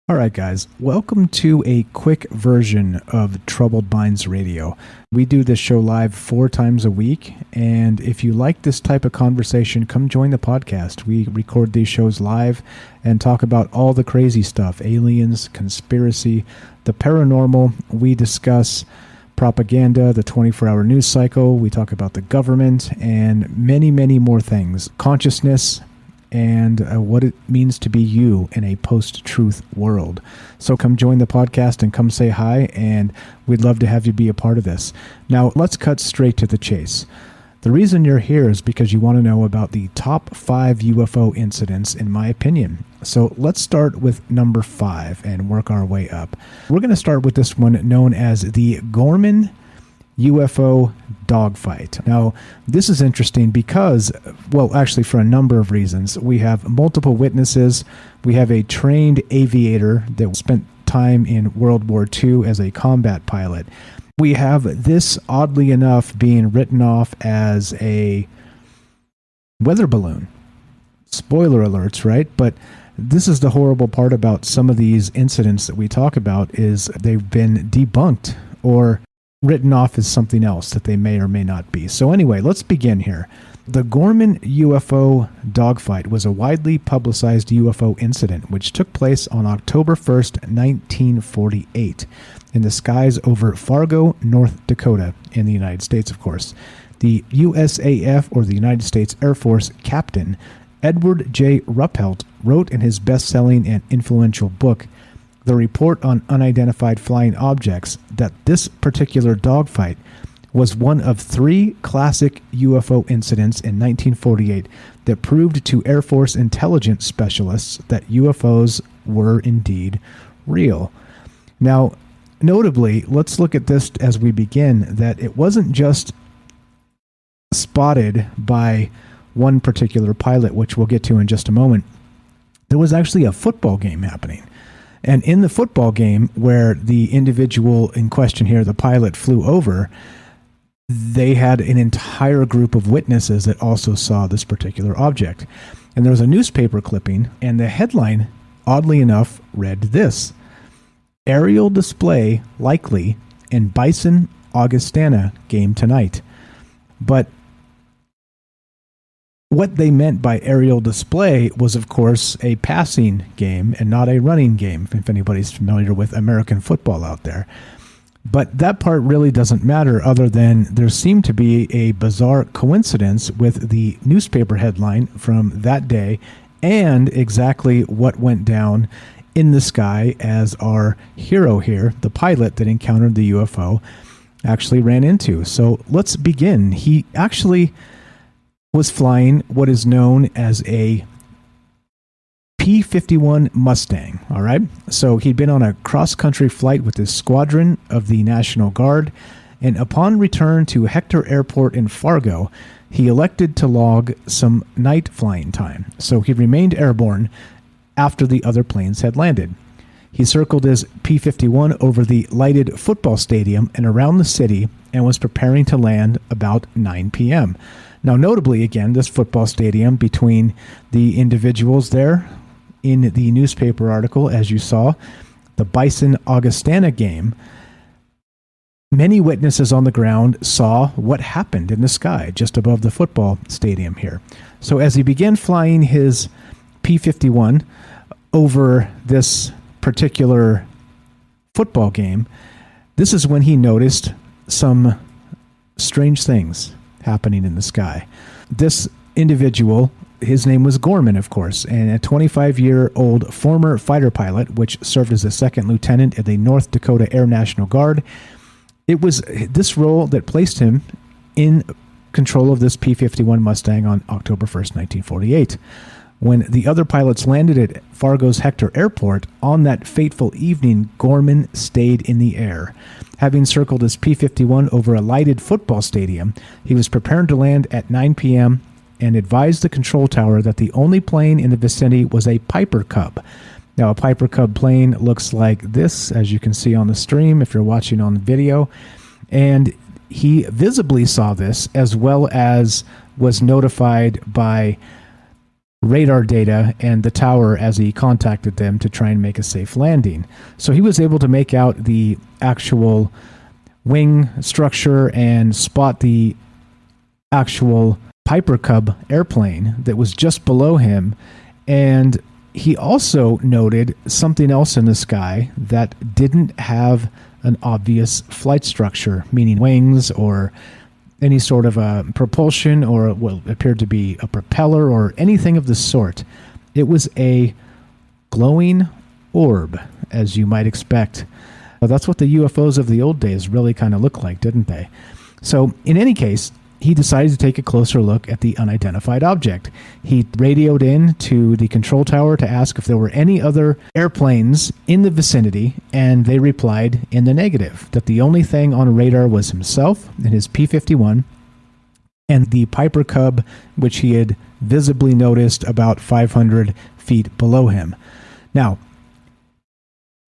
All right, guys, welcome to a quick version of Troubled Minds Radio. We do this show live 4 times a week, and if you like this type of conversation, come join the podcast. We record these shows live and talk about all the crazy stuff, aliens, conspiracy, the paranormal. We discuss propaganda, the 24-hour news cycle. We talk about the government and many, many more things. Consciousness, and what it means to be you in a post-truth world. So come join the podcast and come say hi, and we'd love to have you be a part of this. Now, let's cut straight to the chase. The reason you're here is because you want to know about the top 5 UFO incidents, in my opinion. So let's start with number 5 and work our way up. We're going to start with this one known as the Gorman UFO dogfight. Now, this is interesting because, well, actually for a number of reasons. We have multiple witnesses. We have a trained aviator that spent time in World War II as a combat pilot. We have this, oddly enough, being written off as a weather balloon. Spoiler alerts, right? But this is the horrible part about some of these incidents that we talk about, is they've been debunked or written off as something else that they may or may not be. So anyway, let's begin here. The Gorman UFO dogfight was a widely publicized UFO incident which took place on October 1st, 1948, in the skies over Fargo, North Dakota, in the United States, of course. The USAF, or the United States Air Force, Captain Edward J. Ruppelt wrote in his best-selling and influential book, The Report on Unidentified Flying Objects, that this particular dogfight was one of 3 classic UFO incidents in 1948 that proved to Air Force intelligence specialists that UFOs were indeed real. Now, notably, let's look at this as we begin, that it wasn't just spotted by one particular pilot, which we'll get to in just a moment. There was actually a football game happening. And in the football game where the individual in question here, the pilot, flew over, they had an entire group of witnesses that also saw this particular object. And there was a newspaper clipping, and the headline, oddly enough, read this: "Aerial display likely in Bison Augustana game tonight." But what they meant by aerial display was, of course, a passing game and not a running game, if anybody's familiar with American football out there. But that part really doesn't matter, other than there seemed to be a bizarre coincidence with the newspaper headline from that day and exactly what went down in the sky as our hero here, the pilot that encountered the UFO, actually ran into. So let's begin. He actually was flying what is known as a P-51 Mustang, all right? So he'd been on a cross-country flight with his squadron of the National Guard, and upon return to Hector Airport in Fargo, he elected to log some night flying time. So he remained airborne after the other planes had landed. He circled his P-51 over the lighted football stadium and around the city and was preparing to land about 9 p.m., Now, notably, again, this football stadium, between the individuals there in the newspaper article, as you saw, the Bison Augustana game, many witnesses on the ground saw what happened in the sky just above the football stadium here. So as he began flying his P-51 over this particular football game, this is when he noticed some strange things happening in the sky. This individual, his name was Gorman, of course, and a 25-year-old former fighter pilot, which served as a second lieutenant in the North Dakota Air National Guard. It was this role that placed him in control of this P-51 Mustang on October 1st, 1948. When the other pilots landed at Fargo's Hector Airport on that fateful evening, Gorman stayed in the air. Having circled his P-51 over a lighted football stadium, he was prepared to land at 9 p.m. and advised the control tower that the only plane in the vicinity was a Piper Cub. Now, a Piper Cub plane looks like this, as you can see on the stream if you're watching on the video. And he visibly saw this, as well as was notified by radar data and the tower as he contacted them to try and make a safe landing. So he was able to make out the actual wing structure and spot the actual Piper Cub airplane that was just below him. And he also noted something else in the sky that didn't have an obvious flight structure, meaning wings or any sort of a propulsion or what appeared to be a propeller or anything of the sort. It was a glowing orb, as you might expect. Well, that's what the UFOs of the old days really kind of looked like, didn't they? So in any case, he decided to take a closer look at the unidentified object. He radioed in to the control tower to ask if there were any other airplanes in the vicinity, and they replied in the negative, that the only thing on radar was himself and his P-51 and the Piper Cub, which he had visibly noticed about 500 feet below him. Now,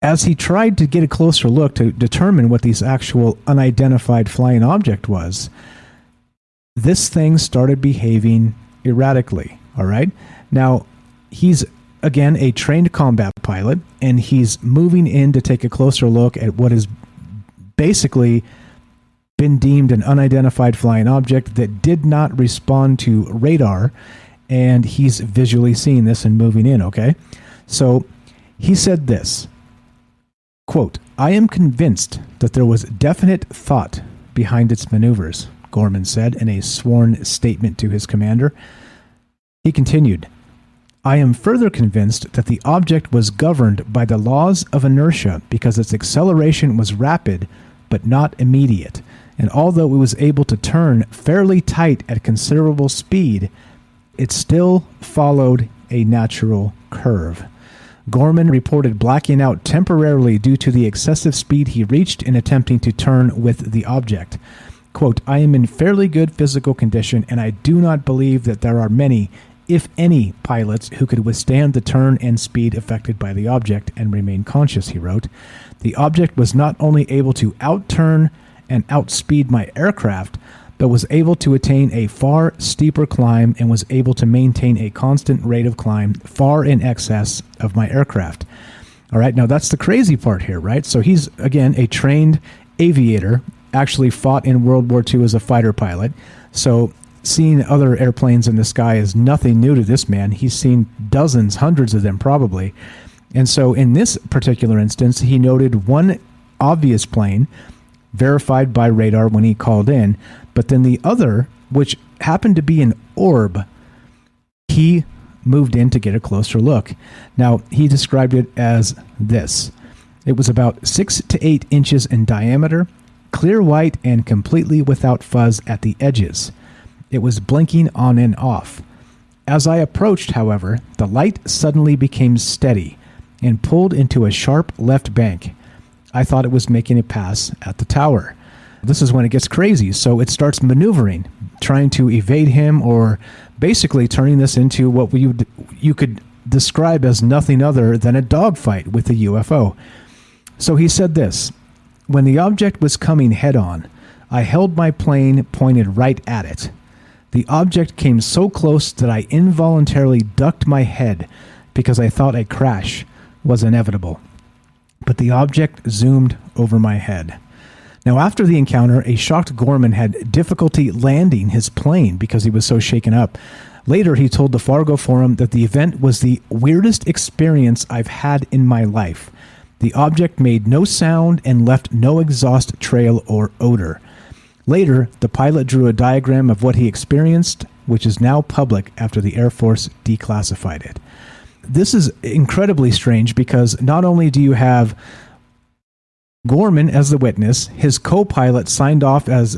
as he tried to get a closer look to determine what this actual unidentified flying object was, this thing started behaving erratically, all right? Now, he's, again, a trained combat pilot, and he's moving in to take a closer look at what has basically been deemed an unidentified flying object that did not respond to radar, and he's visually seeing this and moving in, okay? So he said this, quote, "I am convinced that there was definite thought behind its maneuvers," Gorman said in a sworn statement to his commander. He continued, "I am further convinced that the object was governed by the laws of inertia because its acceleration was rapid but not immediate, and although it was able to turn fairly tight at considerable speed, it still followed a natural curve." Gorman reported blacking out temporarily due to the excessive speed he reached in attempting to turn with the object. Quote, "I am in fairly good physical condition, and I do not believe that there are many, if any, pilots who could withstand the turn and speed affected by the object and remain conscious," he wrote. "The object was not only able to outturn and outspeed my aircraft, but was able to attain a far steeper climb and was able to maintain a constant rate of climb far in excess of my aircraft." All right, now that's the crazy part here, right? So he's, again, a trained aviator, actually fought in World War II as a fighter pilot. So seeing other airplanes in the sky is nothing new to this man. He's seen dozens, hundreds of them probably. And so in this particular instance, he noted one obvious plane verified by radar when he called in, but then the other, which happened to be an orb, he moved in to get a closer look. Now, he described it as this. It was about 6 to 8 inches in diameter, clear white and completely without fuzz at the edges. It was blinking on and off. As I approached, however, the light suddenly became steady and pulled into a sharp left bank. I thought it was making a pass at the tower. This is when it gets crazy. So it starts maneuvering, trying to evade him, or basically turning this into what you could describe as nothing other than a dogfight with a UFO. So he said this, "When the object was coming head-on, I held my plane pointed right at it. The object came so close that I involuntarily ducked my head because I thought a crash was inevitable. But the object zoomed over my head." Now, after the encounter, a shocked Gorman had difficulty landing his plane because he was so shaken up. Later, he told the Fargo Forum that the event was the weirdest experience I've had in my life. The object made no sound and left no exhaust trail or odor. Later, the pilot drew a diagram of what he experienced, which is now public after the Air Force declassified it. This is incredibly strange because not only do you have Gorman as the witness, his co-pilot signed off as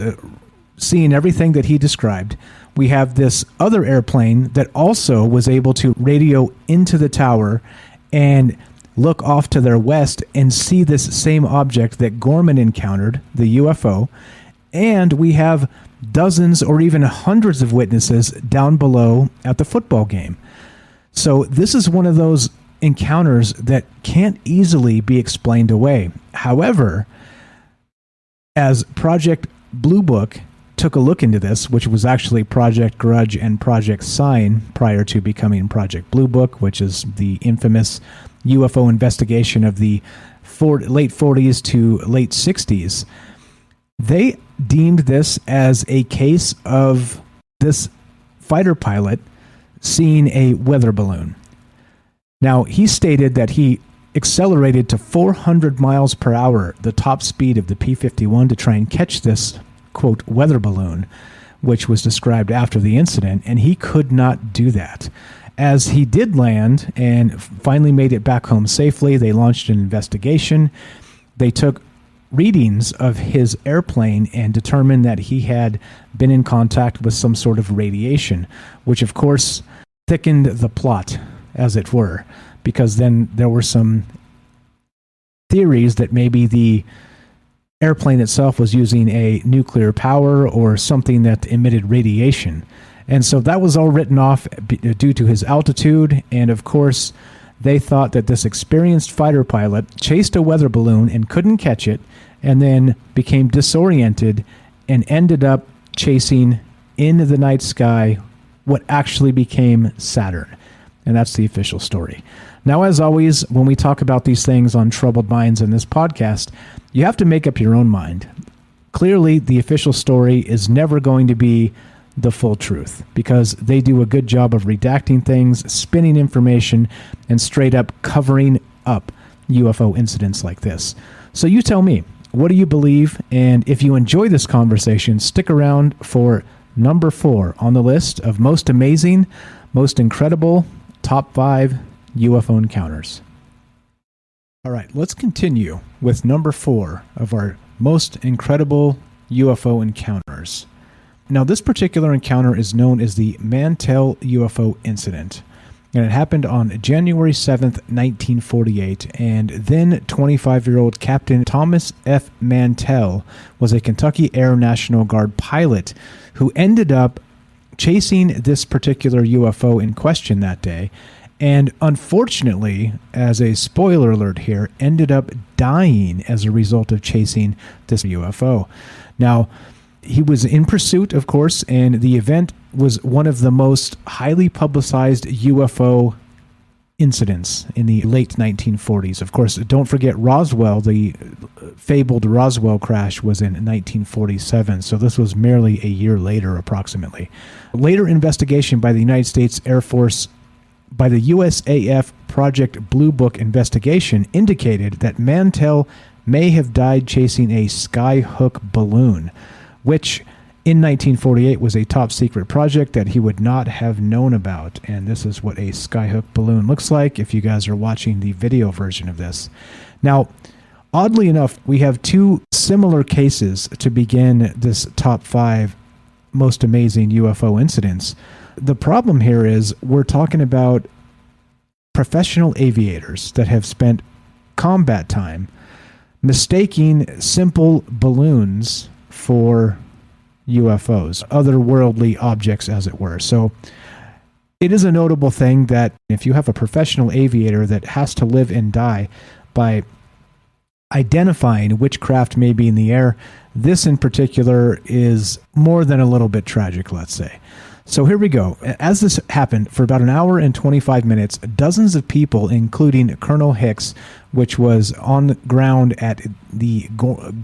seeing everything that he described. We have this other airplane that also was able to radio into the tower and look off to their west and see this same object that Gorman encountered, the UFO. And we have dozens or even hundreds of witnesses down below at the football game. So this is one of those encounters that can't easily be explained away. However, as Project Blue Book took a look into this, which was actually Project Grudge and Project Sign prior to becoming Project Blue Book, which is the infamous UFO investigation of the late 40s to late 60s, they deemed this as a case of this fighter pilot seeing a weather balloon. Now, he stated that he accelerated to 400 miles per hour, the top speed of the P-51, to try and catch this, quote, weather balloon, which was described after the incident, and he could not do that. As he did land and finally made it back home safely, they launched an investigation. They took readings of his airplane and determined that he had been in contact with some sort of radiation, which of course thickened the plot, as it were, because then there were some theories that maybe the airplane itself was using a nuclear power or something that emitted radiation. And so that was all written off due to his altitude, and of course they thought that this experienced fighter pilot chased a weather balloon and couldn't catch it, and then became disoriented and ended up chasing in the night sky what actually became Saturn. And that's the official story. Now, as always, when we talk about these things on Troubled Minds in this podcast, you have to make up your own mind. Clearly, the official story is never going to be the full truth, because they do a good job of redacting things, spinning information, and straight up covering up UFO incidents like this. So you tell me, what do you believe? And if you enjoy this conversation, stick around for number 4 on the list of most amazing, most incredible, top 5 UFO encounters. All right, let's continue with number 4 of our most incredible UFO encounters. Now, this particular encounter is known as the Mantell UFO incident, and it happened on January 7th, 1948, and then 25-year-old Captain Thomas F. Mantell was a Kentucky Air National Guard pilot who ended up chasing this particular UFO in question that day, and unfortunately, as a spoiler alert here, ended up dying as a result of chasing this UFO. Now, he was in pursuit, of course, and the event was one of the most highly publicized UFO incidents in the late 1940s. Of course, don't forget Roswell, the fabled Roswell crash was in 1947, so this was merely a year later, approximately. Later investigation by the United States Air Force, by the USAF Project Blue Book investigation, indicated that Mantell may have died chasing a skyhook balloon, which in 1948 was a top secret project that he would not have known about. And this is what a skyhook balloon looks like if you guys are watching the video version of this. Now, oddly enough, we have 2 similar cases to begin this top 5 most amazing UFO incidents. The problem here is we're talking about professional aviators that have spent combat time mistaking simple balloons for UFOs, otherworldly objects, as it were. So it is a notable thing that if you have a professional aviator that has to live and die by identifying which craft may be in the air, this in particular is more than a little bit tragic, let's say. So here we go. As this happened, for about an hour and 25 minutes, dozens of people, including Colonel Hicks, which was on the ground at the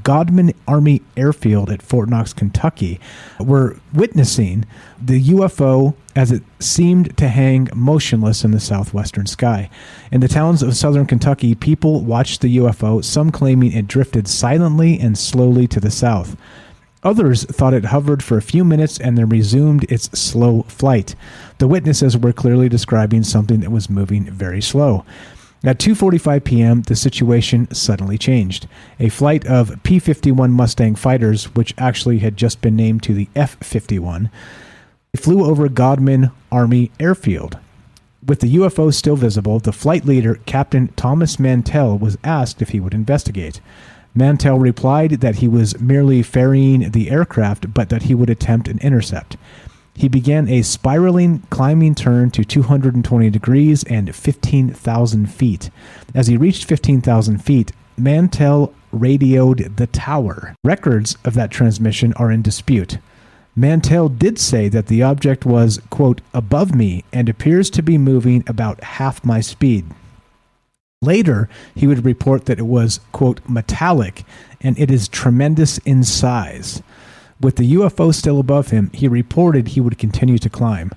Godman Army Airfield at Fort Knox, Kentucky, were witnessing the UFO as it seemed to hang motionless in the southwestern sky. In the towns of southern Kentucky, people watched the UFO, some claiming it drifted silently and slowly to the south. Others thought it hovered for a few minutes and then resumed its slow flight. The witnesses were clearly describing something that was moving very slow. At 2:45 p.m., the situation suddenly changed. A flight of P-51 Mustang fighters, which actually had just been named to the F-51, flew over Godman Army Airfield. With the UFO still visible, the flight leader, Captain Thomas Mantell, was asked if he would investigate. Mantell replied that he was merely ferrying the aircraft, but that he would attempt an intercept. He began a spiraling, climbing turn to 220 degrees and 15,000 feet. As he reached 15,000 feet, Mantell radioed the tower. Records of that transmission are in dispute. Mantell did say that the object was, quote, above me and appears to be moving about half my speed. Later, he would report that it was, quote, metallic, and it is tremendous in size. With the UFO still above him, he reported he would continue to climb.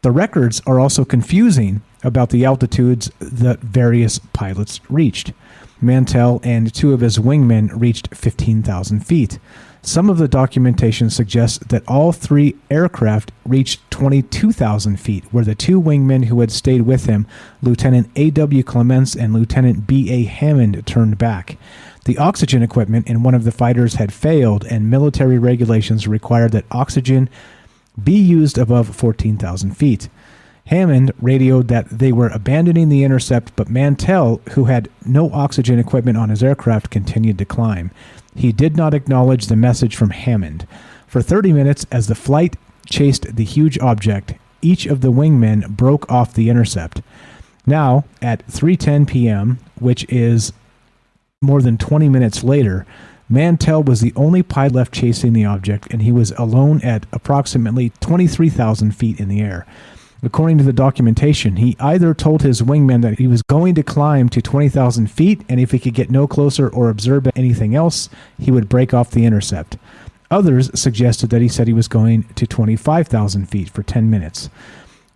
The records are also confusing about the altitudes that various pilots reached. Mantell and two of his wingmen reached 15,000 feet. Some of the documentation suggests that all three aircraft reached 22,000 feet, where the two wingmen who had stayed with him, Lieutenant A.W. Clements and Lieutenant B.A. Hammond, turned back. The oxygen equipment in one of the fighters had failed, and military regulations required that oxygen be used above 14,000 feet. Hammond radioed that they were abandoning the intercept, but Mantell, who had no oxygen equipment on his aircraft, continued to climb. He did not acknowledge the message from Hammond. For 30 minutes, as the flight chased the huge object, each of the wingmen broke off the intercept. Now, at 3:10 p.m., which is more than 20 minutes later, Mantell was the only pilot left chasing the object, and he was alone at approximately 23,000 feet in the air. According to the documentation, he either told his wingman that he was going to climb to 20,000 feet, and if he could get no closer or observe anything else, he would break off the intercept. Others suggested that he said he was going to 25,000 feet for 10 minutes.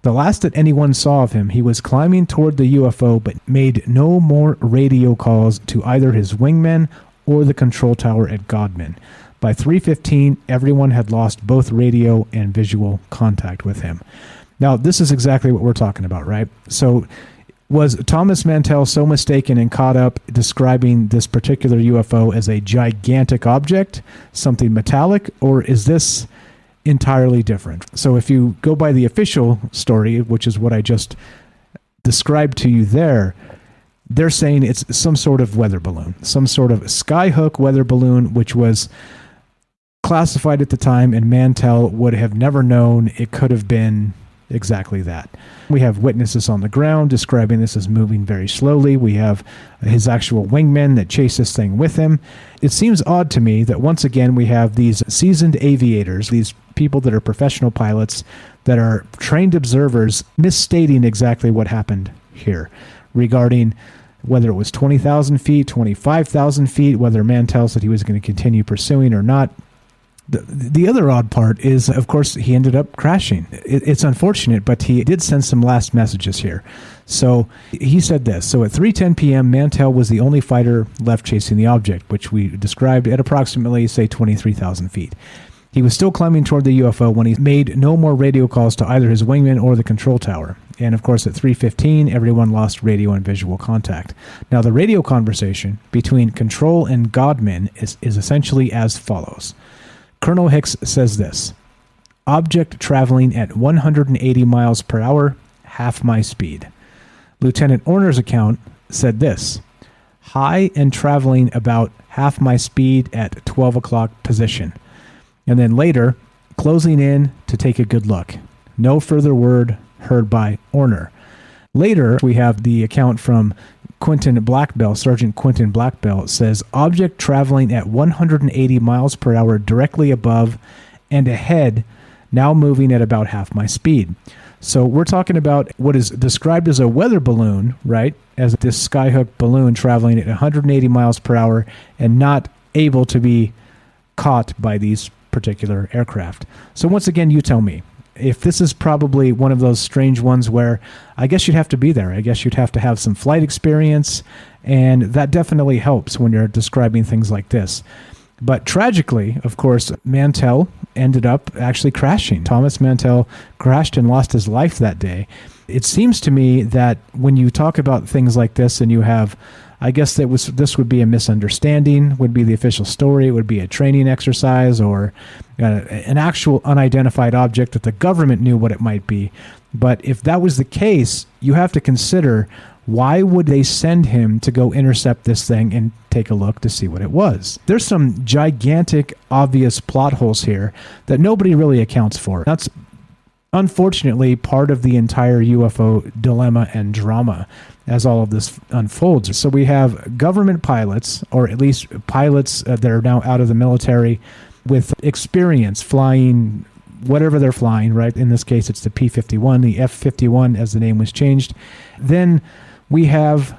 The last that anyone saw of him, he was climbing toward the UFO, but made no more radio calls to either his wingmen or the control tower at Godman. By 3:15, everyone had lost both radio and visual contact with him. Now, this is exactly what we're talking about, right? So, was Thomas Mantell so mistaken and caught up describing this particular UFO as a gigantic object, something metallic, or is this entirely different? So, if you go by the official story, which is what I just described to you there, they're saying it's some sort of weather balloon, some sort of skyhook weather balloon, which was classified at the time, and Mantell would have never known it could have been exactly that. We have witnesses on the ground describing this as moving very slowly. We have his actual wingmen that chase this thing with him. It seems odd to me that once again we have these seasoned aviators, these people that are professional pilots that are trained observers, misstating exactly what happened here regarding whether it was 20,000 feet, 25,000 feet, whether Mantell said he was going to continue pursuing or not. The other odd part is, of course, he ended up crashing. It's unfortunate, but he did send some last messages here. So he said this. So at 3:10 p.m., Mantell was the only fighter left chasing the object, which we described at approximately, say, 23,000 feet. He was still climbing toward the UFO when he made no more radio calls to either his wingman or the control tower. And, of course, at 3:15, everyone lost radio and visual contact. Now, the radio conversation between control and Godman is essentially as follows. Colonel Hicks says this: object traveling at 180 miles per hour, half my speed. Lieutenant Orner's account said this: high and traveling about half my speed at 12 o'clock position. And then later, closing in to take a good look. No further word heard by Orner. Later, we have the account from Quentin Blackbell. Sergeant Quentin Blackbell says, object traveling at 180 miles per hour directly above and ahead, now moving at about half my speed. So we're talking about what is described as a weather balloon, right? As this skyhook balloon traveling at 180 miles per hour and not able to be caught by these particular aircraft. So once again, you tell me. If this is probably one of those strange ones where I guess you'd have to be there. I guess you'd have to have some flight experience, and that definitely helps when you're describing things like this. But tragically, of course, Mantell ended up actually crashing. Thomas Mantell crashed and lost his life that day. It seems to me that when you talk about things like this and you have, I guess this would be a misunderstanding, would be the official story. It would be a training exercise or an actual unidentified object that the government knew what it might be. But if that was the case, you have to consider, why would they send him to go intercept this thing and take a look to see what it was? There's some gigantic, obvious plot holes here that nobody really accounts for. That's unfortunately part of the entire UFO dilemma and drama as all of this unfolds. So we have government pilots, or at least pilots that are now out of the military, with experience flying whatever they're flying, right? In this case, it's the P-51, the F-51 as the name was changed. Then we have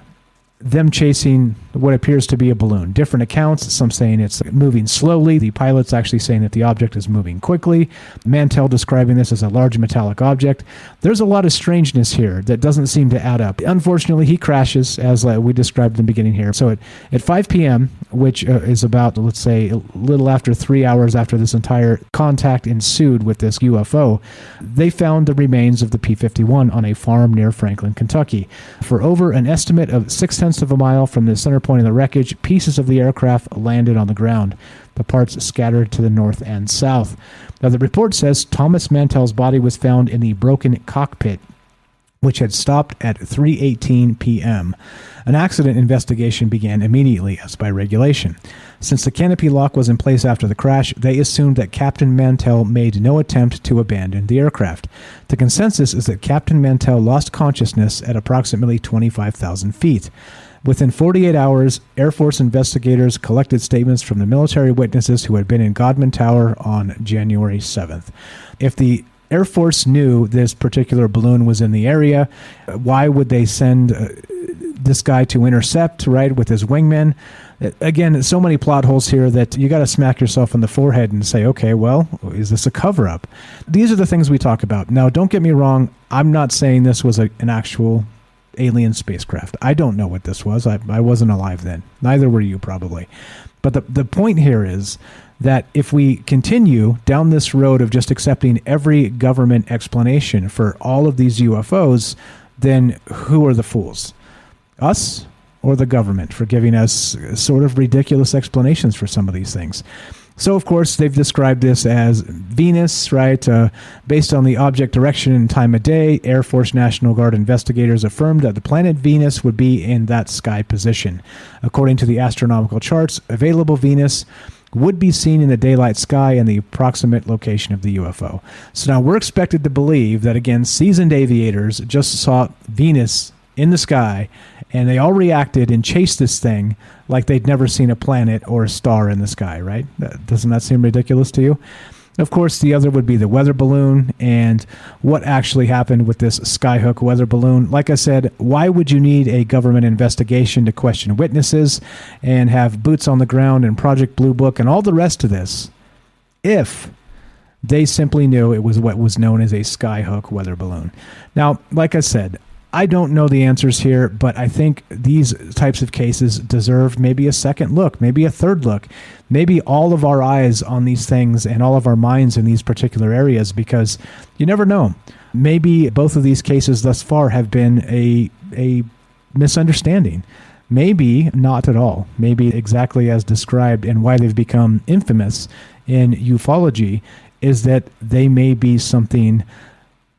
them chasing what appears to be a balloon. Different accounts, some saying it's moving slowly. The pilot's actually saying that the object is moving quickly. Mantell describing this as a large metallic object. There's a lot of strangeness here that doesn't seem to add up. Unfortunately, he crashes, as we described in the beginning here. So at 5 p.m., which is about, let's say, a little after 3 hours after this entire contact ensued with this UFO, they found the remains of the P-51 on a farm near Franklin, Kentucky. For over an estimate of 0.6 of a mile from the center point of the wreckage, pieces of the aircraft landed on the ground, the parts scattered to the north and south. Now, the report says Thomas Mantell's body was found in the broken cockpit, which had stopped at 3:18 p.m. An accident investigation began immediately, as by regulation. Since the canopy lock was in place after the crash, they assumed that Captain Mantell made no attempt to abandon the aircraft. The consensus is that Captain Mantell lost consciousness at approximately 25,000 feet. Within 48 hours, Air Force investigators collected statements from the military witnesses who had been in Godman Tower on January 7th. If the Air Force knew this particular balloon was in the area, why would they send this guy to intercept, right, with his wingmen? Again, so many plot holes here that you got to smack yourself on the forehead and say, okay, well, is this a cover-up? These are the things we talk about. Now, don't get me wrong. I'm not saying this was an actual alien spacecraft. I don't know what this was. I wasn't alive then. Neither were you, probably. But the point here is that if we continue down this road of just accepting every government explanation for all of these UFOs, then who are the fools? Us or the government for giving us sort of ridiculous explanations for some of these things? So, of course, they've described this as Venus, right? Based on the object direction and time of day, Air Force National Guard investigators affirmed that the planet Venus would be in that sky position. According to the astronomical charts available, Venus would be seen in the daylight sky and the approximate location of the UFO. So now we're expected to believe that, again, seasoned aviators just saw Venus in the sky, and they all reacted and chased this thing like they'd never seen a planet or a star in the sky, right? Doesn't that seem ridiculous to you? Of course, the other would be the weather balloon, and what actually happened with this skyhook weather balloon. Like I said, why would you need a government investigation to question witnesses and have boots on the ground and Project Blue Book and all the rest of this if they simply knew it was what was known as a skyhook weather balloon? Now, like I said, I don't know the answers here, but I think these types of cases deserve maybe a second look, maybe a third look, maybe all of our eyes on these things and all of our minds in these particular areas, because you never know. Maybe both of these cases thus far have been a misunderstanding. Maybe not at all. Maybe exactly as described, and why they've become infamous in ufology is that they may be something,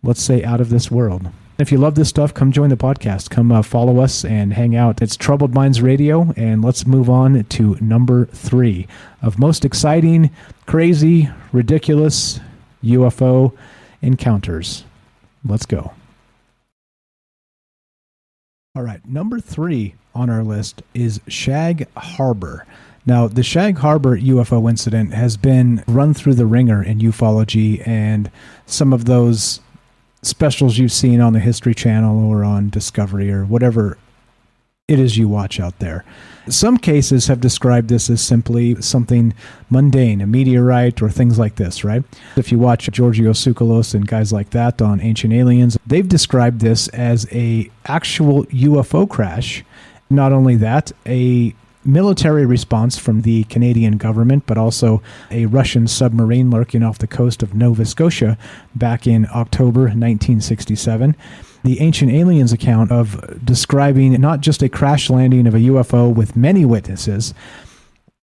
let's say, out of this world. If you love this stuff, come join the podcast. Come follow us and hang out. It's Troubled Minds Radio, and let's move on to number 3 of most exciting, crazy, ridiculous UFO encounters. Let's go. All right, number 3 on our list is Shag Harbor. Now, the Shag Harbor UFO incident has been run through the ringer in ufology, and some of those specials you've seen on the History Channel or on Discovery or whatever it is you watch out there. Some cases have described this as simply something mundane, a meteorite or things like this, right? If you watch Giorgio Tsoukalos and guys like that on Ancient Aliens, they've described this as a actual UFO crash. Not only that, a military response from the Canadian government, but also a Russian submarine lurking off the coast of Nova Scotia back in October 1967. The Ancient Aliens account of describing not just a crash landing of a UFO with many witnesses,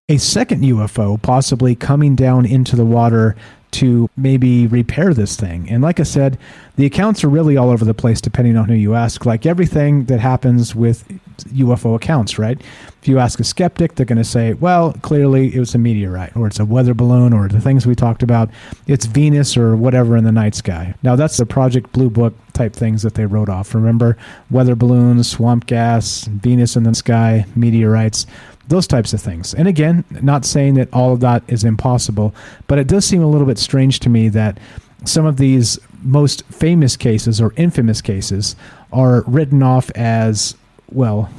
a second UFO possibly coming down into the water to maybe repair this thing. And like I said, the accounts are really all over the place depending on who you ask, like everything that happens with UFO accounts, right? If you ask a skeptic, they're going to say, well, clearly it was a meteorite, or it's a weather balloon, or the things we talked about, it's Venus or whatever in the night sky. Now, that's the Project Blue Book type things that they wrote off. Remember, weather balloons, swamp gas, Venus in the sky, meteorites, those types of things. And again, not saying that all of that is impossible, but it does seem a little bit strange to me that some of these most famous cases or infamous cases are written off as, well,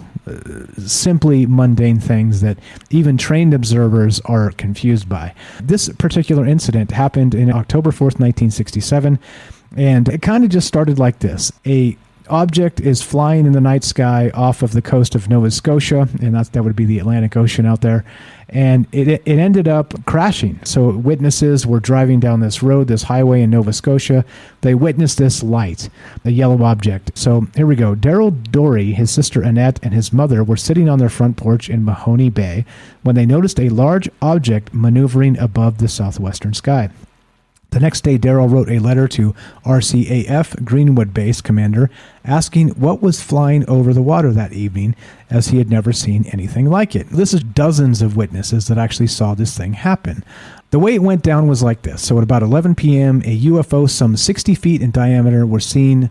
simply mundane things that even trained observers are confused by. This particular incident happened in October 4th, 1967, and it kind of just started like this. A object is flying in the night sky off of the coast of Nova Scotia, and that would be the Atlantic Ocean out there, and it ended up crashing. So witnesses were driving down this road, this highway in Nova Scotia. They witnessed this light, a yellow object. So here we go. Daryl Dorey, his sister Annette, and his mother were sitting on their front porch in Mahoney Bay when they noticed a large object maneuvering above the southwestern sky. The next day, Daryl wrote a letter to RCAF Greenwood Base commander asking what was flying over the water that evening, as he had never seen anything like it. This is dozens of witnesses that actually saw this thing happen. The way it went down was like this. So at about 11 p.m., a UFO some 60 feet in diameter was seen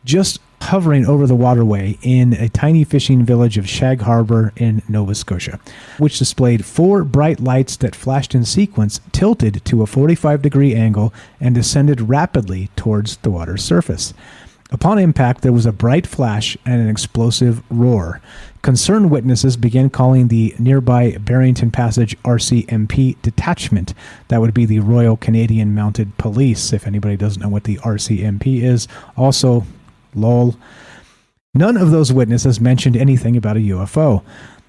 just hovering over the waterway in a tiny fishing village of Shag Harbor in Nova Scotia, which displayed 4 bright lights that flashed in sequence, tilted to a 45-degree angle, and descended rapidly towards the water's surface. Upon impact, there was a bright flash and an explosive roar. Concerned witnesses began calling the nearby Barrington Passage RCMP detachment. That would be the Royal Canadian Mounted Police, if anybody doesn't know what the RCMP is. Also, lol. None of those witnesses mentioned anything about a UFO.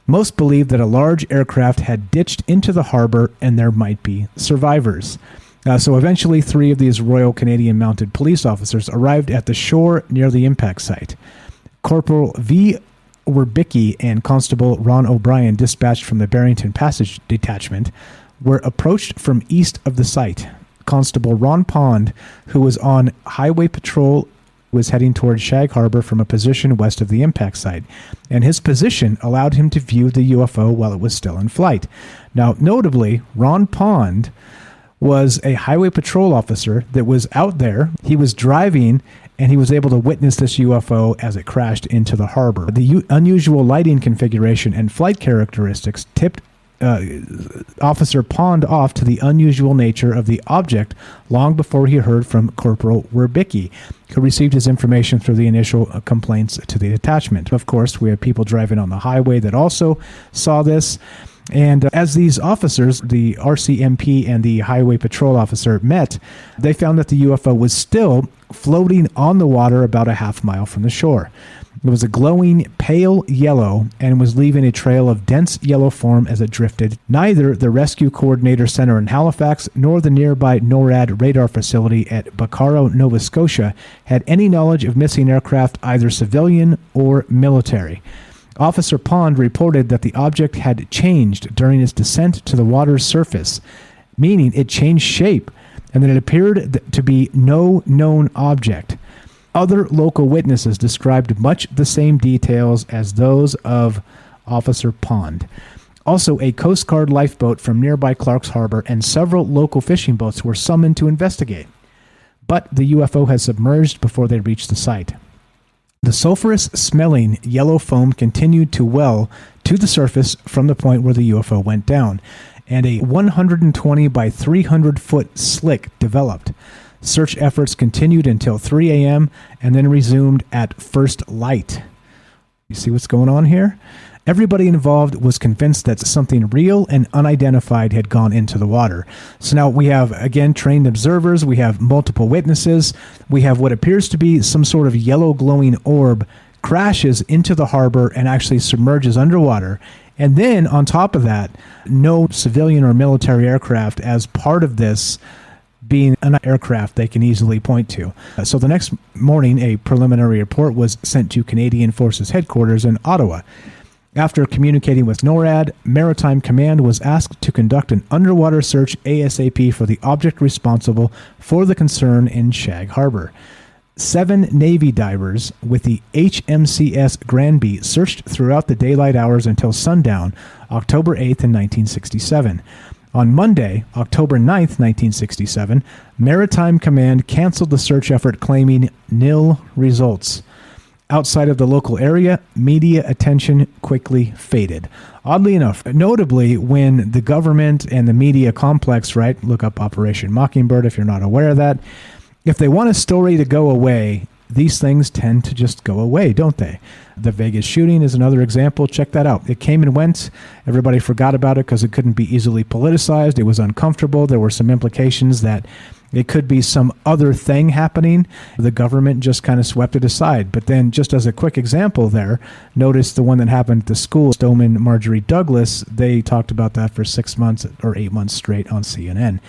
Most believed that a large aircraft had ditched into the harbor and there might be survivors. So eventually 3 of these Royal Canadian Mounted Police officers arrived at the shore near the impact site. Corporal V. Werbicki and Constable Ron O'Brien, dispatched from the Barrington Passage detachment, were approached from east of the site. Constable Ron Pond, who was on highway patrol, was heading towards Shag Harbor from a position west of the impact site, and his position allowed him to view the UFO while it was still in flight. Now, notably, Ron Pond was a highway patrol officer that was out there. He was driving, and he was able to witness this UFO as it crashed into the harbor. The unusual lighting configuration and flight characteristics tipped Officer Pond off to the unusual nature of the object long before he heard from Corporal Werbicki, who received his information through the initial complaints to the detachment. Of course, we have people driving on the highway that also saw this. And as these officers, the RCMP and the highway patrol officer, met, they found that the UFO was still floating on the water about a half mile from the shore. It was a glowing pale yellow and was leaving a trail of dense yellow foam as it drifted. Neither the Rescue Coordinator Center in Halifax nor the nearby NORAD radar facility at Baccaro, Nova Scotia, had any knowledge of missing aircraft, either civilian or military. Officer Pond reported that the object had changed during its descent to the water's surface, meaning it changed shape, and that it appeared to be no known object. Other local witnesses described much the same details as those of Officer Pond. Also, a Coast Guard lifeboat from nearby Clark's Harbor and several local fishing boats were summoned to investigate. But the UFO had submerged before they reached the site. The sulfurous-smelling yellow foam continued to well to the surface from the point where the UFO went down, and a 120 by 300-foot slick developed. Search efforts continued until 3 a.m. and then resumed at first light. You see what's going on here? Everybody involved was convinced that something real and unidentified had gone into the water. So now we have, again, trained observers, we have multiple witnesses, we have what appears to be some sort of yellow glowing orb crashes into the harbor and actually submerges underwater. And then on top of that, no civilian or military aircraft as part of this being an aircraft they can easily point to. So the next morning, a preliminary report was sent to Canadian Forces headquarters in Ottawa. After communicating with NORAD, Maritime Command was asked to conduct an underwater search ASAP for the object responsible for the concern in Shag Harbor. 7 Navy divers with the HMCS Granby searched throughout the daylight hours until sundown, October 8th in 1967. On Monday, October 9th, 1967, Maritime Command canceled the search effort, claiming nil results. Outside of the local area, media attention quickly faded. Oddly enough, notably, when the government and the media complex, right, look up Operation Mockingbird if you're not aware of that, if they want a story to go away, these things tend to just go away, don't they? The Vegas shooting is another example. Check that out. It came and went. Everybody forgot about it because it couldn't be easily politicized. It was uncomfortable. There were some implications that it could be some other thing happening. The government just kind of swept it aside. But then, just as a quick example there, notice the one that happened at the school, Stoneman Marjorie Douglas. They talked about that for 6 months or 8 months straight on CNN.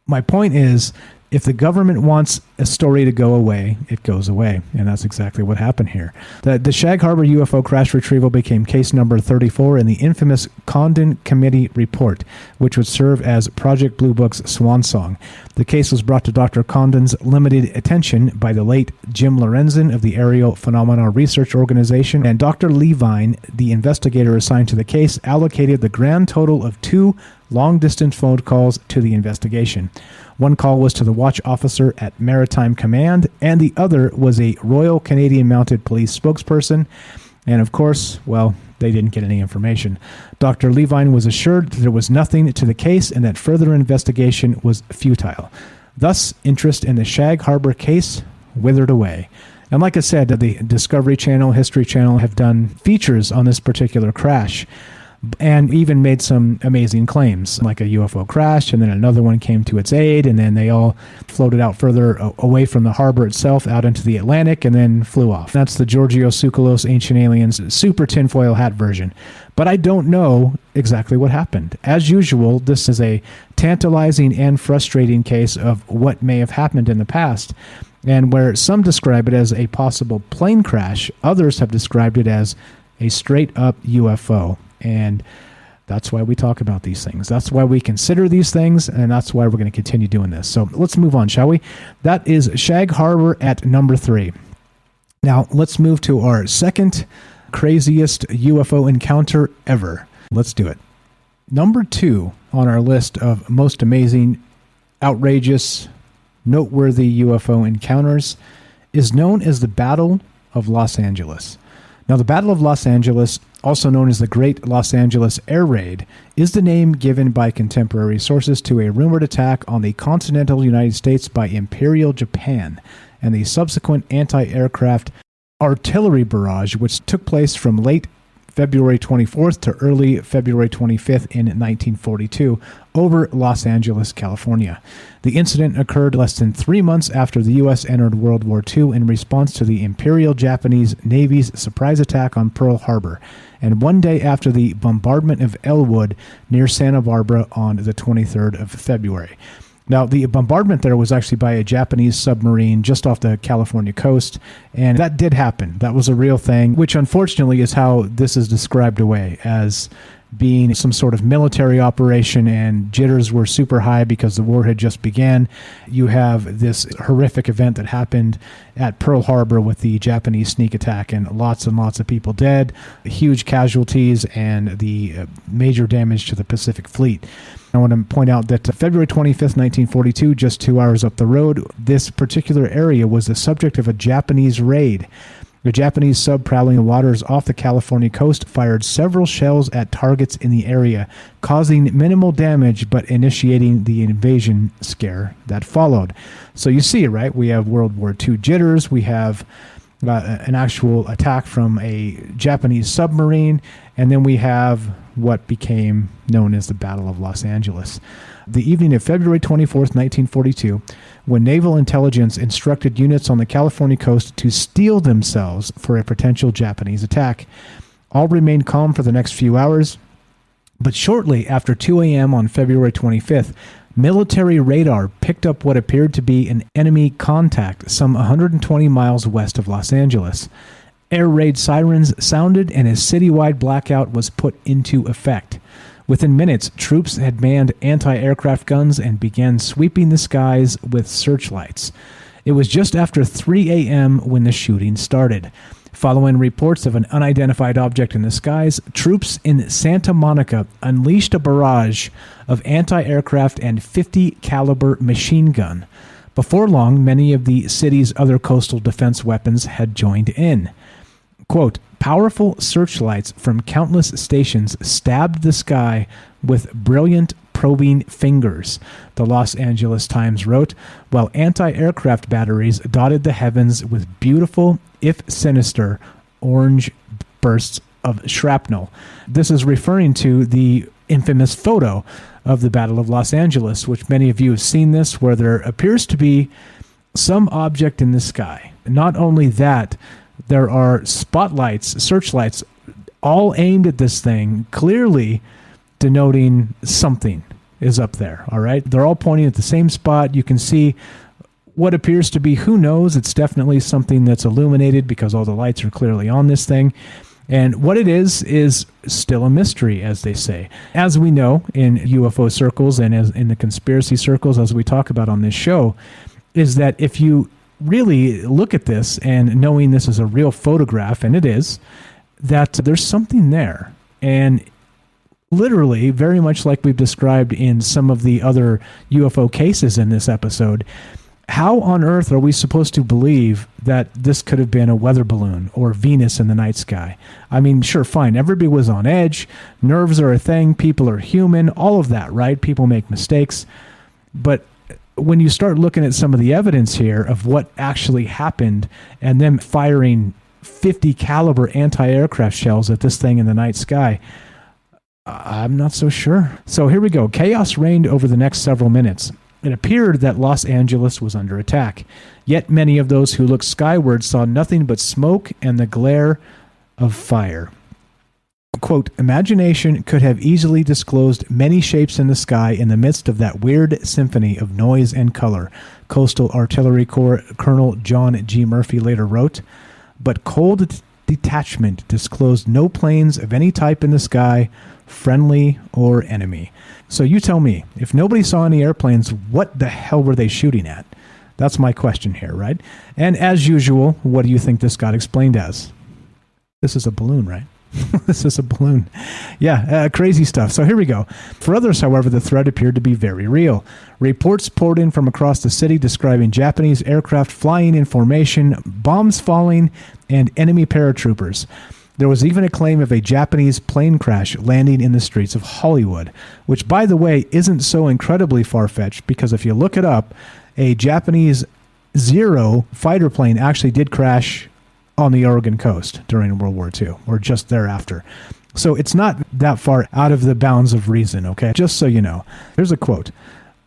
My point is, if the government wants a story to go away, it goes away. And that's exactly what happened here. The Shag Harbor UFO crash retrieval became case number 34 in the infamous Condon Committee report, which would serve as Project Blue Book's swan song. The case was brought to Dr. Condon's limited attention by the late Jim Lorenzen of the Aerial Phenomena Research Organization, and Dr. Levine, the investigator assigned to the case, allocated the grand total of 2 long-distance phone calls to the investigation. One call was to the watch officer at Maritime Command, and the other was a Royal Canadian Mounted Police spokesperson. And of course, well, they didn't get any information. Dr. Levine was assured that there was nothing to the case and that further investigation was futile. Thus, interest in the Shag Harbor case withered away. And like I said, the Discovery Channel, History Channel have done features on this particular crash, and even made some amazing claims, like a UFO crash, and then another one came to its aid, and then they all floated out further away from the harbor itself, out into the Atlantic, and then flew off. That's the Giorgio Tsoukalos Ancient Aliens super tinfoil hat version. But I don't know exactly what happened. As usual, this is a tantalizing and frustrating case of what may have happened in the past, and where some describe it as a possible plane crash, others have described it as a straight-up UFO. And that's why we talk about these things. That's why we consider these things, and that's why we're going to continue doing this. So let's move on, shall we? That is Shag Harbor at number 3. Now, let's move to our second craziest UFO encounter ever. Let's do it. Number 2 on our list of most amazing, outrageous, noteworthy UFO encounters is known as the Battle of Los Angeles. Now, the Battle of Los Angeles, also known as the Great Los Angeles Air Raid, is the name given by contemporary sources to a rumored attack on the continental United States by Imperial Japan and the subsequent anti-aircraft artillery barrage, which took place from late February 24th to early February 25th in 1942 over Los Angeles, California. The incident occurred less than 3 months after the U.S. entered World War II in response to the Imperial Japanese Navy's surprise attack on Pearl Harbor, and 1 day after the bombardment of Elwood near Santa Barbara on the 23rd of February. Now, the bombardment there was actually by a Japanese submarine just off the California coast, and that did happen. That was a real thing, which unfortunately is how this is described away, as being some sort of military operation, and jitters were super high because the war had just began. You have this horrific event that happened at Pearl Harbor with the Japanese sneak attack, and lots of people dead, huge casualties, and the major damage to the Pacific Fleet. I want to point out that February 25th, 1942, just 2 hours up the road, this particular area was the subject of a Japanese raid. The Japanese sub prowling the waters off the California coast fired several shells at targets in the area, causing minimal damage but initiating the invasion scare that followed. So you see, right? We have World War II jitters. We have an actual attack from a Japanese submarine, and then we have what became known as the Battle of Los Angeles. The evening of February 24th, 1942, when naval intelligence instructed units on the California coast to steel themselves for a potential Japanese attack. All remained calm for the next few hours, but shortly after 2 a.m. on February 25th, military radar picked up what appeared to be an enemy contact some 120 miles west of Los Angeles. Air raid sirens sounded and a citywide blackout was put into effect. Within minutes, troops had manned anti-aircraft guns and began sweeping the skies with searchlights. It was just after 3 a.m. when the shooting started. Following reports of an unidentified object in the skies, troops in Santa Monica unleashed a barrage of anti-aircraft and .50 caliber machine gun. Before long, many of the city's other coastal defense weapons had joined in. Quote, powerful searchlights from countless stations stabbed the sky with brilliant probing fingers, the Los Angeles Times wrote, while anti-aircraft batteries dotted the heavens with beautiful, if sinister, orange bursts of shrapnel. This is referring to the infamous photo of the Battle of Los Angeles, which many of you have seen this, where there appears to be some object in the sky. Not only that, there are spotlights, searchlights, all aimed at this thing, clearly denoting something is up there, all right? They're all pointing at the same spot. You can see what appears to be, who knows, it's definitely something that's illuminated because all the lights are clearly on this thing. And what it is still a mystery, as they say. As we know in UFO circles and as in the conspiracy circles, as we talk about on this show, is that if you really look at this and knowing this is a real photograph, and it is, that there's something there. And literally, very much like we've described in some of the other UFO cases in this episode, how on earth are we supposed to believe that this could have been a weather balloon or Venus in the night sky? I mean, sure, fine. Everybody was on edge. Nerves are a thing. People are human. All of that, right? People make mistakes. But when you start looking at some of the evidence here of what actually happened and them firing .50 caliber anti-aircraft shells at this thing in the night sky, I'm not so sure. So here we go. Chaos reigned over the next several minutes. It appeared that Los Angeles was under attack, yet many of those who looked skyward saw nothing but smoke and the glare of fire. Quote, imagination could have easily disclosed many shapes in the sky in the midst of that weird symphony of noise and color, Coastal Artillery Corps Colonel John G. Murphy later wrote, but cold detachment disclosed no planes of any type in the sky, friendly or enemy. So you tell me, if nobody saw any airplanes, what the hell were they shooting at? That's my question here, right? And as usual, what do you think this got explained as? This is a balloon, right? This is a balloon. Yeah, crazy stuff. So here we go. For others, however, the threat appeared to be very real. Reports poured in from across the city describing Japanese aircraft flying in formation, bombs falling, and enemy paratroopers. There was even a claim of a Japanese plane crash landing in the streets of Hollywood, which, by the way, isn't so incredibly far-fetched because if you look it up, a Japanese Zero fighter plane actually did crash on the Oregon coast during World War II, or just thereafter. So it's not that far out of the bounds of reason, okay? Just so you know. Here's a quote.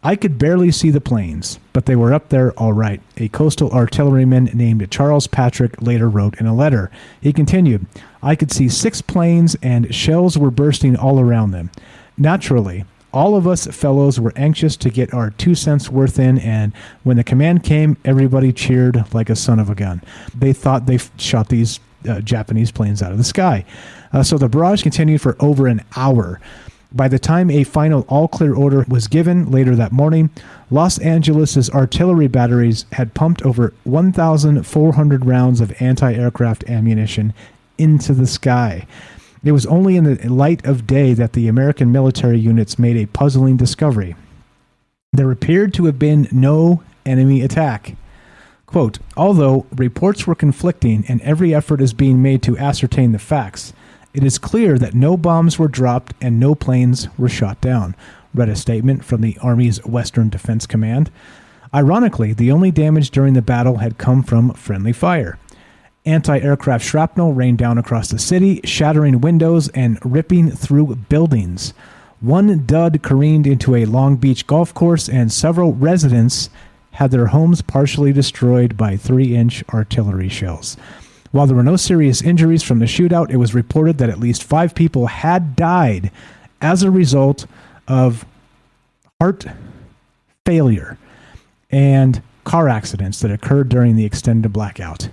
I could barely see the planes, but they were up there all right, a coastal artilleryman named Charles Patrick later wrote in a letter. He continued, I could see 6 planes and shells were bursting all around them. Naturally, all of us fellows were anxious to get our 2 cents worth in, and when the command came, everybody cheered like a son of a gun. They thought they shot these Japanese planes out of the sky. So the barrage continued for over an hour. By the time a final all-clear order was given later that morning, Los Angeles' artillery batteries had pumped over 1,400 rounds of anti-aircraft ammunition into the sky. It was only in the light of day that the American military units made a puzzling discovery. There appeared to have been no enemy attack. Quote, although reports were conflicting and every effort is being made to ascertain the facts, it is clear that no bombs were dropped and no planes were shot down, read a statement from the Army's Western Defense Command. Ironically, the only damage during the battle had come from friendly fire. Anti-aircraft shrapnel rained down across the city, shattering windows and ripping through buildings. One dud careened into a Long Beach golf course, and several residents had their homes partially destroyed by 3-inch artillery shells. While there were no serious injuries from the shootout, it was reported that at least 5 people had died as a result of heart failure and car accidents that occurred during the extended blackout.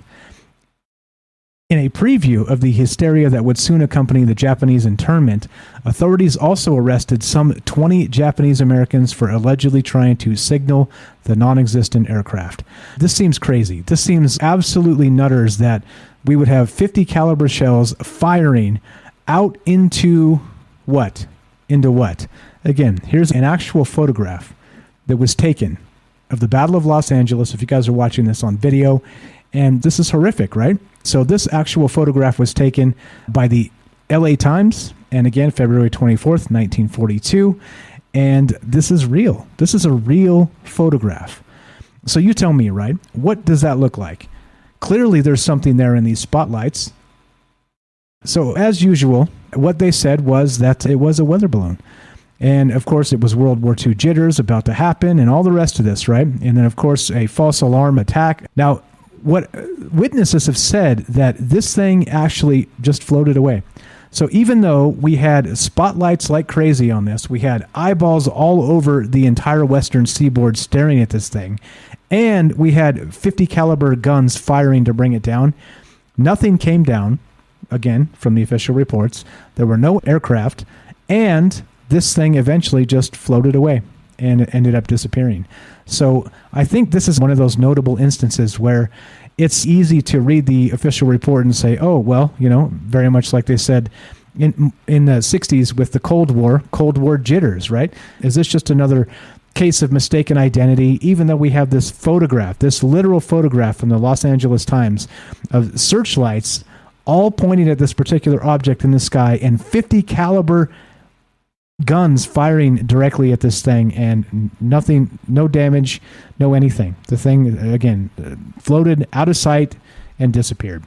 In a preview of the hysteria that would soon accompany the Japanese internment, authorities also arrested some 20 Japanese Americans for allegedly trying to signal the non-existent aircraft. This seems crazy. This seems absolutely nutters that we would have 50 caliber shells firing out into what? Into what? Again, here's an actual photograph that was taken of the Battle of Los Angeles, if you guys are watching this on video, and this is horrific, right? So this actual photograph was taken by the LA Times, and again, February 24th, 1942, and this is real. This is a real photograph. So you tell me, right? What does that look like? Clearly, there's something there in these spotlights. So as usual, what they said was that it was a weather balloon. And, of course, it was World War II jitters about to happen and all the rest of this, right? And then, of course, a false alarm attack. Now, what witnesses have said that this thing actually just floated away. So even though we had spotlights like crazy on this, we had eyeballs all over the entire western seaboard staring at this thing, and we had 50 caliber guns firing to bring it down, nothing came down, again, from the official reports. There were no aircraft, and this thing eventually just floated away and it ended up disappearing. So I think this is one of those notable instances where it's easy to read the official report and say, oh, well, very much like they said in the 60s with the Cold War jitters, right? Is this just another case of mistaken identity, even though we have this photograph, this literal photograph from the Los Angeles Times of searchlights all pointing at this particular object in the sky and 50 caliber guns firing directly at this thing, and nothing, no damage, no anything. The thing, again, floated out of sight and disappeared.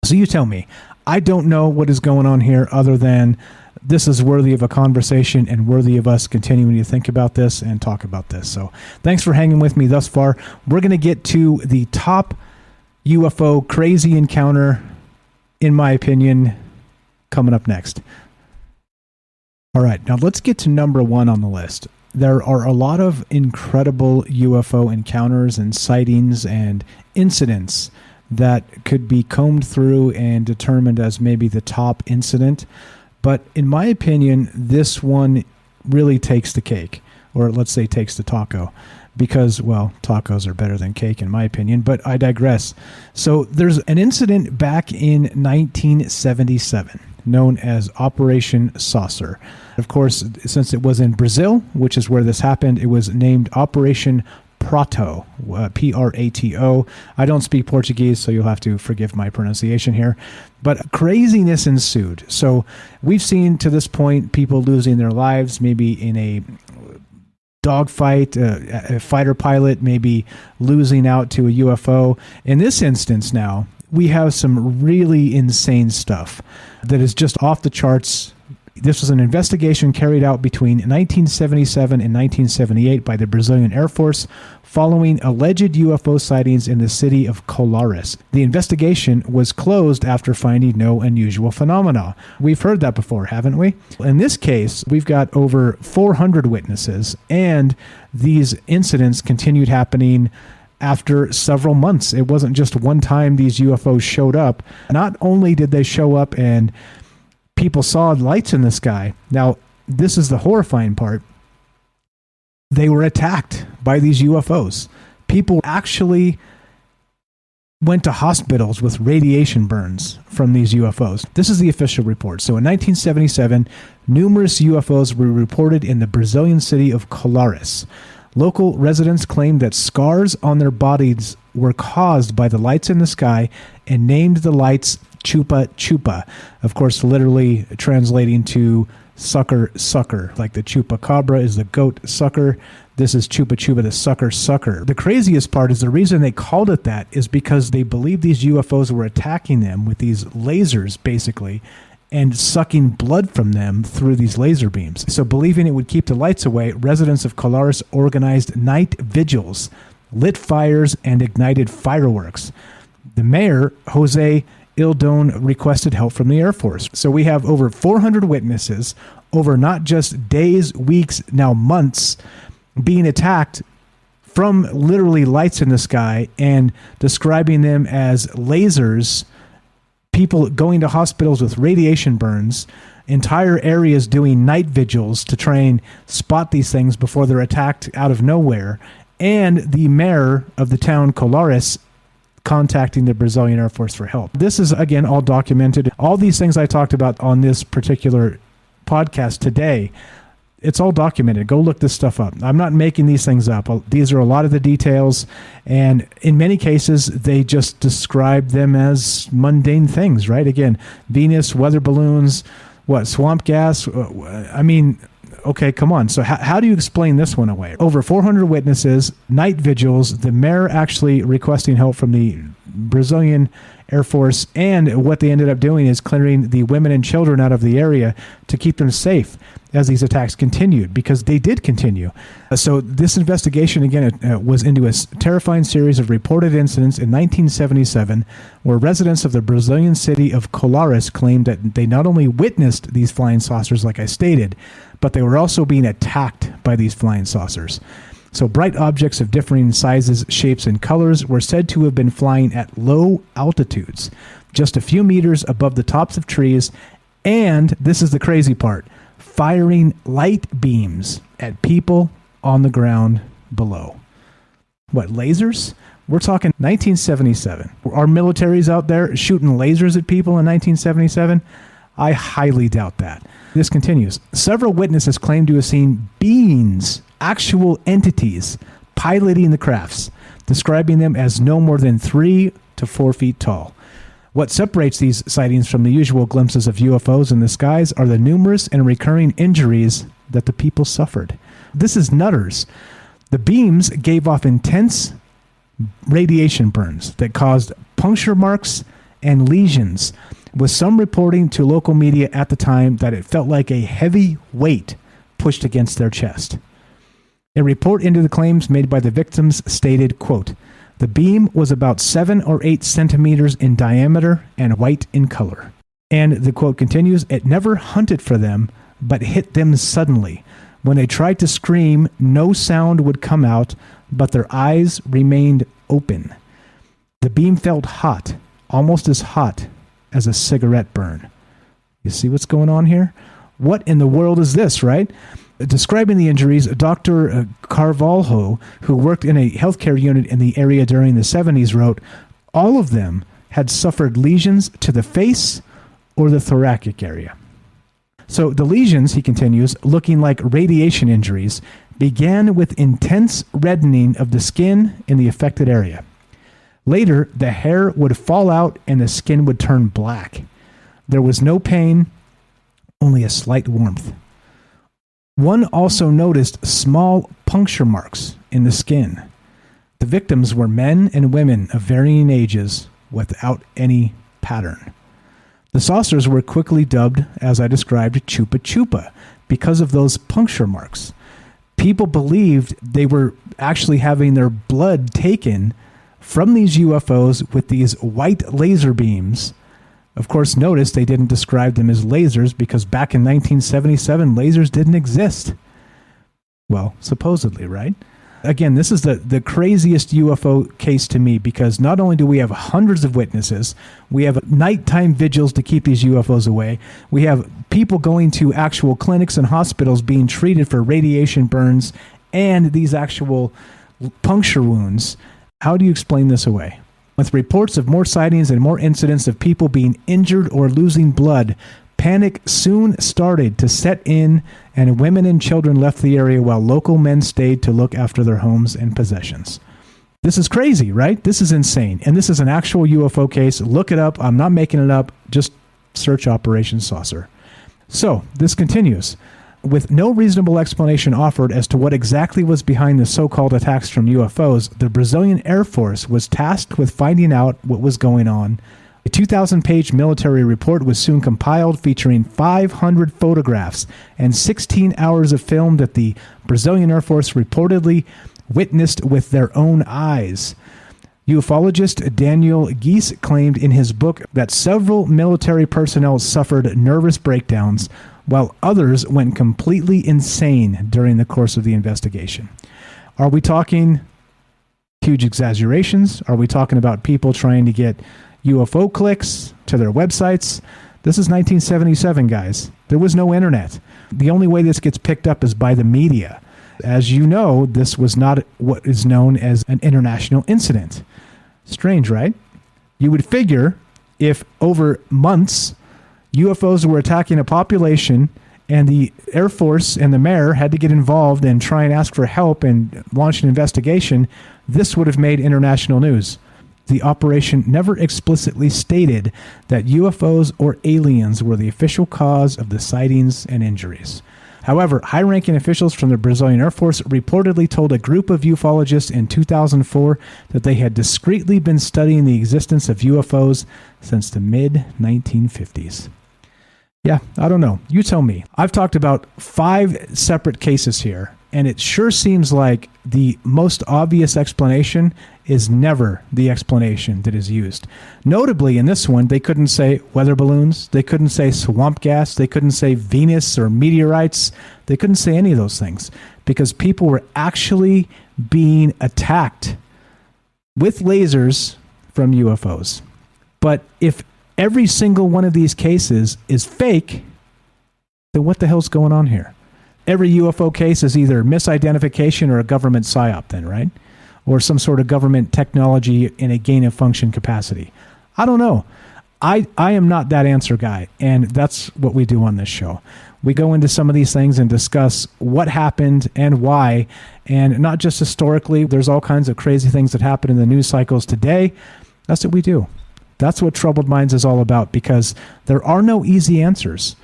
So you tell me. I don't know what is going on here other than this is worthy of a conversation and worthy of us continuing to think about this and talk about this. So thanks for hanging with me thus far. We're going to get to the top UFO crazy encounter, in my opinion, coming up next. All right, now let's get to number one on the list. There are a lot of incredible UFO encounters and sightings and incidents that could be combed through and determined as maybe the top incident. But in my opinion, this one really takes the cake, or let's say takes the taco, because, well, tacos are better than cake in my opinion, but I digress. So there's an incident back in 1977 known as Operation Saucer. Of course, since it was in Brazil, which is where this happened, it was named Operation Prato, Prato. I don't speak Portuguese, so you'll have to forgive my pronunciation here. But craziness ensued. So we've seen to this point people losing their lives, maybe in a dogfight, a fighter pilot maybe losing out to a UFO. In this instance now, we have some really insane stuff that is just off the charts. This was an investigation carried out between 1977 and 1978 by the Brazilian Air Force following alleged UFO sightings in the city of Colares. The investigation was closed after finding no unusual phenomena. We've heard that before, haven't we? In this case, we've got over 400 witnesses, and these incidents continued happening after several months. It wasn't just one time these UFOs showed up. Not only did they show up and people saw lights in the sky. Now, this is the horrifying part. They were attacked by these UFOs. People actually went to hospitals with radiation burns from these UFOs. This is the official report. So in 1977, numerous UFOs were reported in the Brazilian city of Colares. Local residents claimed that scars on their bodies were caused by the lights in the sky and named the lights Chupa Chupa, of course, literally translating to sucker sucker, like the chupacabra is the goat sucker. This is Chupa Chupa, the sucker sucker. The craziest part is the reason they called it that is because they believed these UFOs were attacking them with these lasers, basically, and sucking blood from them through these laser beams. So believing it would keep the lights away, residents of Colares organized night vigils, lit fires, and ignited fireworks. The mayor, Jose Ildon, requested help from the Air Force. So we have over 400 witnesses over not just days, weeks, now months, being attacked from literally lights in the sky and describing them as lasers people going to hospitals with radiation burns, entire areas doing night vigils to try and spot these things before they're attacked out of nowhere, and the mayor of the town Colares contacting the Brazilian Air Force for help. This is, again, all documented. All these things I talked about on this particular podcast today, it's all documented. Go look this stuff up. I'm not making these things up. These are a lot of the details, and in many cases, they just describe them as mundane things, right? Again, Venus, weather balloons, swamp gas? I mean, okay, come on. So how do you explain this one away? Over 400 witnesses, night vigils, the mayor actually requesting help from the Brazilian Air Force, and what they ended up doing is clearing the women and children out of the area to keep them safe as these attacks continued, because they did continue. So this investigation, again, was into a terrifying series of reported incidents in 1977 where residents of the Brazilian city of Colares claimed that they not only witnessed these flying saucers, like I stated, but they were also being attacked by these flying saucers. So bright objects of differing sizes, shapes, and colors were said to have been flying at low altitudes, just a few meters above the tops of trees, and, this is the crazy part, firing light beams at people on the ground below. What, lasers? We're talking 1977. Are militaries out there shooting lasers at people in 1977? I highly doubt that. This continues. Several witnesses claim to have seen beings, actual entities, piloting the crafts, describing them as no more than 3 to 4 feet tall. What separates these sightings from the usual glimpses of UFOs in the skies are the numerous and recurring injuries that the people suffered. This is nutters. The beams gave off intense radiation burns that caused puncture marks and lesions, with some reporting to local media at the time that it felt like a heavy weight pushed against their chest. A report into the claims made by the victims stated, quote, "The beam was about 7 or 8 centimeters in diameter and white in color." And the quote continues, "It never hunted for them, but hit them suddenly. When they tried to scream, no sound would come out, but their eyes remained open. The beam felt hot, almost as hot as a cigarette burn." You see what's going on here? What in the world is this, right? Describing the injuries, Dr. Carvalho, who worked in a healthcare unit in the area during the 70s, wrote, "All of them had suffered lesions to the face or the thoracic area." So the lesions, he continues, looking like radiation injuries, began with intense reddening of the skin in the affected area. Later, the hair would fall out and the skin would turn black. There was no pain, only a slight warmth. One also noticed small puncture marks in the skin. The victims were men and women of varying ages without any pattern. The saucers were quickly dubbed, as I described, Chupa Chupa, because of those puncture marks. People believed they were actually having their blood taken from these UFOs with these white laser beams. Of course, notice they didn't describe them as lasers because back in 1977, lasers didn't exist. Well, supposedly, right? Again, this is the craziest UFO case to me because not only do we have hundreds of witnesses, we have nighttime vigils to keep these UFOs away. We have people going to actual clinics and hospitals being treated for radiation burns and these actual puncture wounds. How do you explain this away? With reports of more sightings and more incidents of people being injured or losing blood, panic soon started to set in, and women and children left the area while local men stayed to look after their homes and possessions. This is crazy, right? This is insane. And this is an actual UFO case. Look it up. I'm not making it up. Just search Operation Saucer. So this continues. With no reasonable explanation offered as to what exactly was behind the so-called attacks from UFOs, the Brazilian Air Force was tasked with finding out what was going on. A 2,000-page military report was soon compiled featuring 500 photographs and 16 hours of film that the Brazilian Air Force reportedly witnessed with their own eyes. Ufologist Daniel Geese claimed in his book that several military personnel suffered nervous breakdowns, while others went completely insane during the course of the investigation. Are we talking huge exaggerations? Are we talking about people trying to get UFO clicks? to their websites. This is 1977, guys. There was no internet. The only way this gets picked up is by the media. As you know, this was not what is known as an international incident. Strange, right? You would figure if over months UFOs were attacking a population and the Air Force and the mayor had to get involved and try and ask for help and launch an investigation, this would have made international news. The operation never explicitly stated that UFOs or aliens were the official cause of the sightings and injuries. However, high-ranking officials from the Brazilian Air Force reportedly told a group of ufologists in 2004 that they had discreetly been studying the existence of UFOs since the mid-1950s. Yeah, I don't know. You tell me. I've talked about 5 separate cases here, and it sure seems like the most obvious explanation is never the explanation that is used. Notably, in this one, they couldn't say weather balloons, they couldn't say swamp gas, they couldn't say Venus or meteorites, they couldn't say any of those things because people were actually being attacked with lasers from UFOs. But if every single one of these cases is fake, then what the hell's going on here? Every UFO case is either misidentification or a government psyop then, right? Or some sort of government technology in a gain-of-function capacity. I don't know. I am not that answer guy, and that's what we do on this show. We go into some of these things and discuss what happened and why, and not just historically. There's all kinds of crazy things that happen in the news cycles today. That's what we do. That's what Troubled Minds is all about, because there are no easy answers.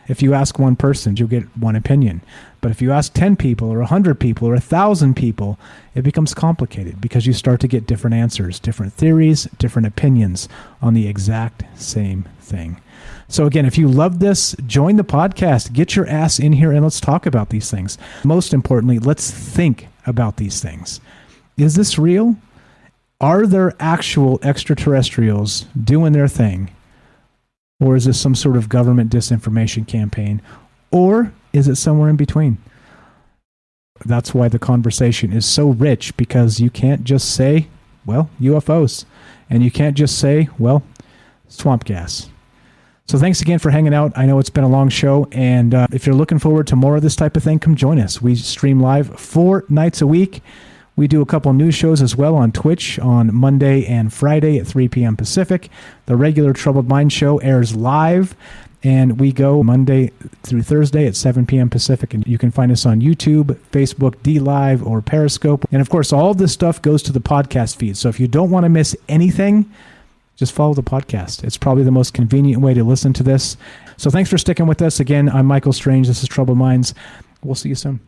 If you ask one person, you'll get one opinion. But if you ask 10 people or 100 people or 1,000 people, it becomes complicated because you start to get different answers, different theories, different opinions on the exact same thing. So again, if you love this, join the podcast, get your ass in here and let's talk about these things. Most importantly, let's think about these things. Is this real? Are there actual extraterrestrials doing their thing? Or is this some sort of government disinformation campaign? Or is it somewhere in between? That's why the conversation is so rich, because you can't just say, well, UFOs. And you can't just say, well, swamp gas. So thanks again for hanging out. I know it's been a long show. And if you're looking forward to more of this type of thing, come join us. We stream live 4 nights a week. We do a couple news shows as well on Twitch on Monday and Friday at 3 p.m. Pacific. The regular Troubled Mind show airs live, and we go Monday through Thursday at 7 p.m. Pacific. And you can find us on YouTube, Facebook, DLive, or Periscope. And of course, all this stuff goes to the podcast feed. So if you don't want to miss anything, just follow the podcast. It's probably the most convenient way to listen to this. So thanks for sticking with us. Again, I'm Michael Strange. This is Troubled Minds. We'll see you soon.